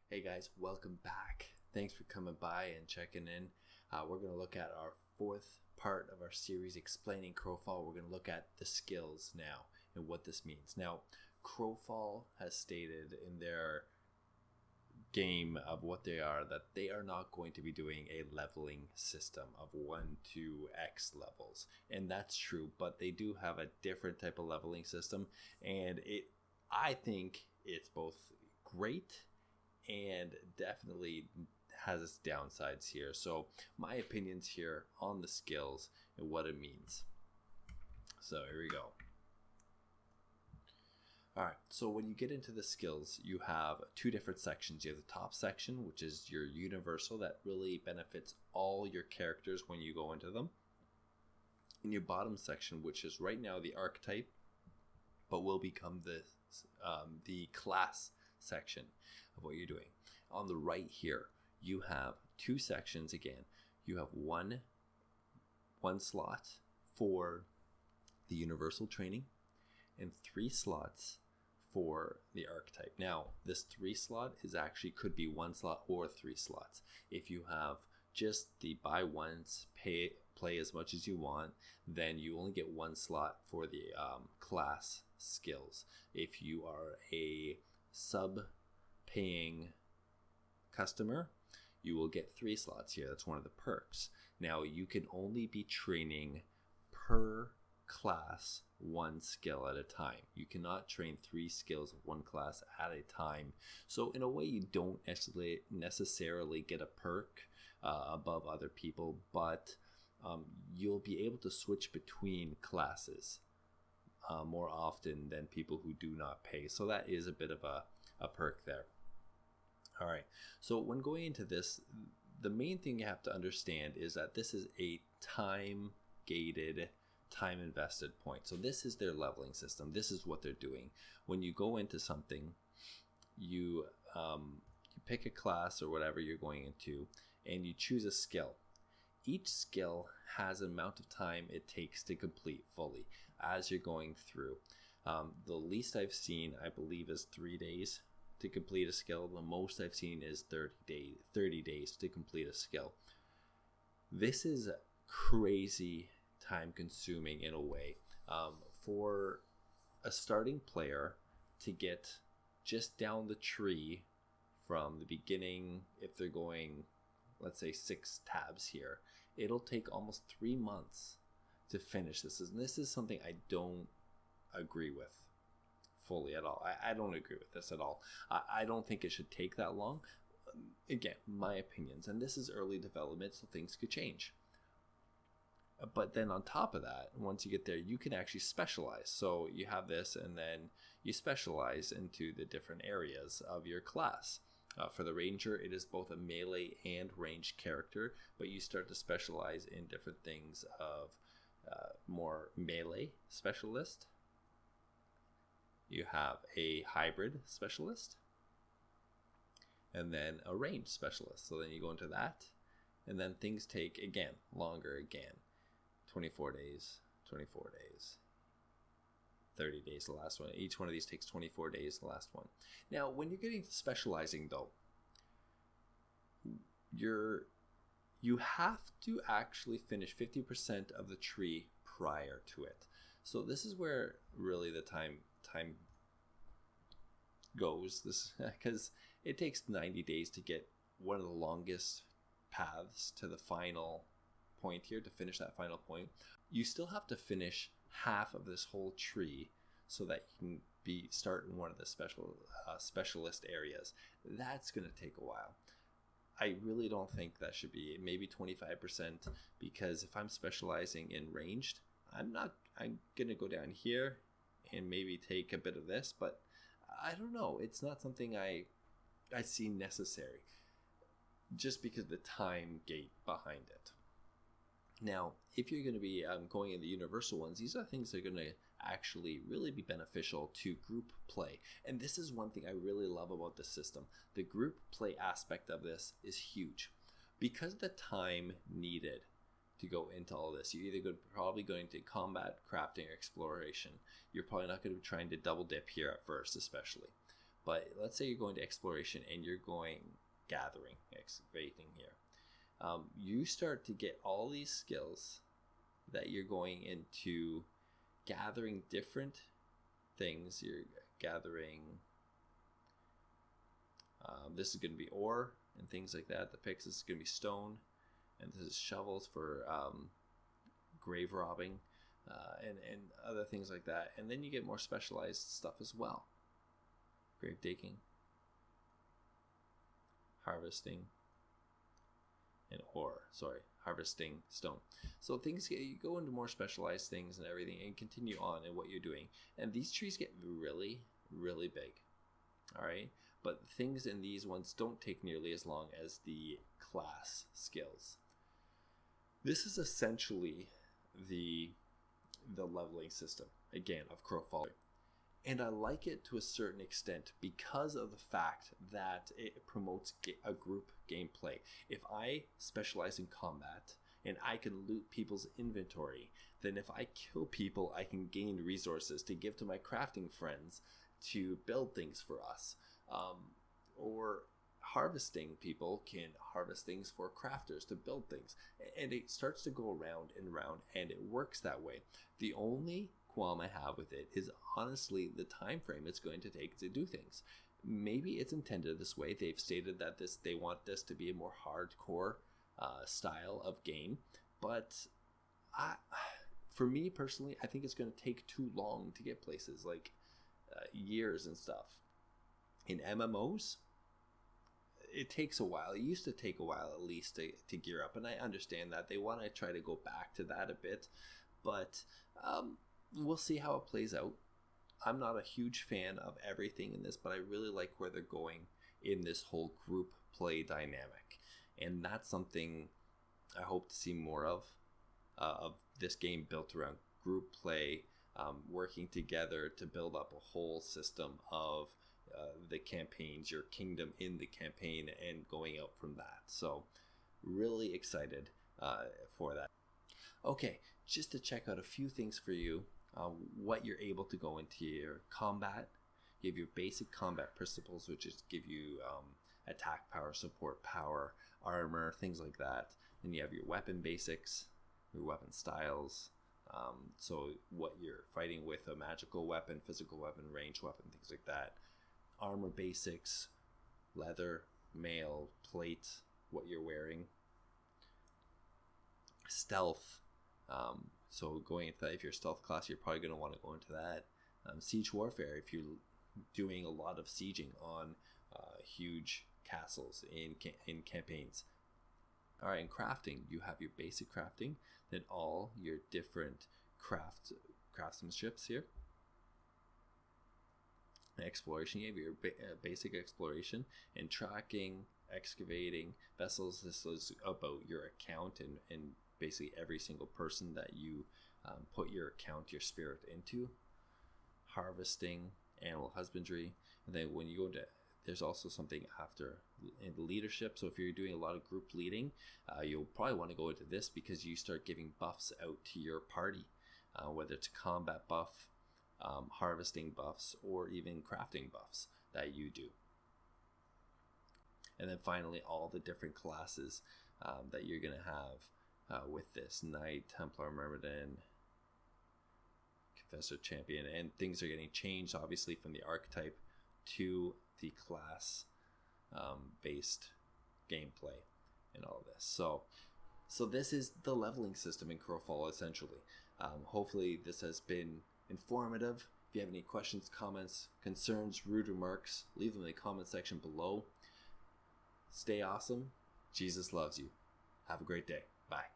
Hey guys, welcome back. Thanks for coming by and checking in. We're going to look at our fourth part of our series explaining Crowfall. We're going to look at the skills now and what this means. Now, Crowfall has stated in their game of what they are that they are not going to be doing a leveling system of 1 to X levels. And that's true, but they do have a different type of leveling system, and I think it's both great and definitely has its downsides here. So my opinions here on the skills and what it means. So here we go. All right, so when you get into the skills, you have two different sections. You have the top section, which is your universal that really benefits all your characters when you go into them. And your bottom section, which is right now the archetype, but will become the class section of what you're doing. On the right here, you have two sections again. You have one slot for the universal training and 3 slots for the archetype. Now, this 3 slot could be 1 slot or 3 slots. If you have just the buy once, play as much as you want, then you only get 1 slot for the class skills. If you are a sub-paying customer, you will get 3 slots here. That's one of the perks. Now, you can only be training per class 1 skill at a time. You cannot train 3 skills of 1 class at a time. So in a way, you don't necessarily get a perk above other people, but you'll be able to switch between classes more often than people who do not pay. So that is a bit of a perk there. All right. So when going into this, the main thing you have to understand is that this is a time-gated, time-invested point. So this is their leveling system. This is what they're doing. When you go into something, you pick a class or whatever you're going into, and you choose a skill. Each skill has an amount of time it takes to complete fully as you're going through. The least I've seen, I believe, is 3 days to complete a skill. The most I've seen is 30 days to complete a skill. This is crazy time consuming in a way. For a starting player to get just down the tree from the beginning, if they're going, let's say 6 tabs here, it'll take almost 3 months to finish this. And this is something I don't agree with fully at all. I don't agree with this at all. I don't think it should take that long. Again, my opinions, and this is early development, so things could change. But then on top of that, once you get there, you can actually specialize. So you have this, and then you specialize into the different areas of your class. For the ranger, it is both a melee and ranged character, but you start to specialize in different things of more melee specialist. You have a hybrid specialist, and then a ranged specialist. So then you go into that, and then things take, again, longer again. 24 days, 24 days, 30 days, the last one. Each one of these takes 24 days, the last one. Now, when you're getting to specializing, though, you have to actually finish 50% of the tree prior to it. So this is where really the time goes, this because it takes 90 days to get one of the longest paths to the final point here, to finish that final point. You still have to finish half of this whole tree so that you can start in one of the specialist areas. That's going to take a while. I really don't think that should be maybe 25%, because if I'm specializing in ranged, I'm going to go down here and maybe take a bit of this, but I don't know. It's not something I see necessary, just because of the time gate behind it. Now, if you're going to be going in the universal ones, these are things that are going to actually really be beneficial to group play. And this is one thing I really love about this system. The group play aspect of this is huge. Because of the time needed to go into all this, you're either probably going to combat, crafting, or exploration. You're probably not going to be trying to double dip here at first, especially. But let's say you're going to exploration and you're going gathering, excavating here. You start to get all these skills that you're going into gathering different things. You're gathering, this is going to be ore and things like that. The picks is going to be stone, and this is shovels for grave robbing and other things like that. And then you get more specialized stuff as well. Grave digging, harvesting, and harvesting stone. So things, you go into more specialized things and everything and continue on in what you're doing. And these trees get really, really big. All right. But things in these ones don't take nearly as long as the class skills. This is essentially the leveling system, again, of Crowfall. And I like it to a certain extent because of the fact that it promotes a group gameplay. If I specialize in combat and I can loot people's inventory, then if I kill people, I can gain resources to give to my crafting friends to build things for us. Or harvesting people can harvest things for crafters to build things. And it starts to go around and around, and it works that way. The only qualm I have with it is honestly the time frame it's going to take to do things. Maybe it's intended this way. They've stated that they want this to be a more hardcore style of game, but for me personally, I think it's going to take too long to get places, like years and stuff. In MMOs, it takes a while. It used to take a while at least to gear up, and I understand that they want to try to go back to that a bit, but we'll see how it plays out. I'm not a huge fan of everything in this, but I really like where they're going in this whole group play dynamic, and that's something I hope to see more of this game built around group play, working together to build up a whole system of the campaigns, your kingdom in the campaign, and going out from that. So really excited for that. Okay, just to check out a few things for you, what you're able to go into your combat. You have your basic combat principles, which is give you attack power, support power, armor, things like that. Then you have your weapon basics, your weapon styles. So what you're fighting with, a magical weapon, physical weapon, ranged weapon, things like that. Armor basics, leather, mail, plate, what you're wearing. Stealth. So going into that, if you're a stealth class, you're probably going to want to go into that. Siege warfare, if you're doing a lot of sieging on huge castles in campaigns. All right, in crafting, you have your basic crafting, then all your different craftsmanships here. Exploration, you have your basic exploration and tracking, excavating vessels. This is about your account and basically every single person that you put your account, your spirit into. Harvesting, animal husbandry, and then when you go to, there's also something after in leadership. So if you're doing a lot of group leading, you'll probably want to go into this because you start giving buffs out to your party, whether it's combat buff, harvesting buffs, or even crafting buffs that you do. And then finally, all the different classes that you're going to have with this: Knight, Templar, Myrmidon, Confessor, Champion, and things are getting changed obviously from the archetype to the class based gameplay and all of this. So this is the leveling system in Crowfall essentially. Hopefully this has been informative. If you have any questions, comments, concerns, rude remarks, leave them in the comment section below. Stay awesome. Jesus loves you. Have a great day. Bye.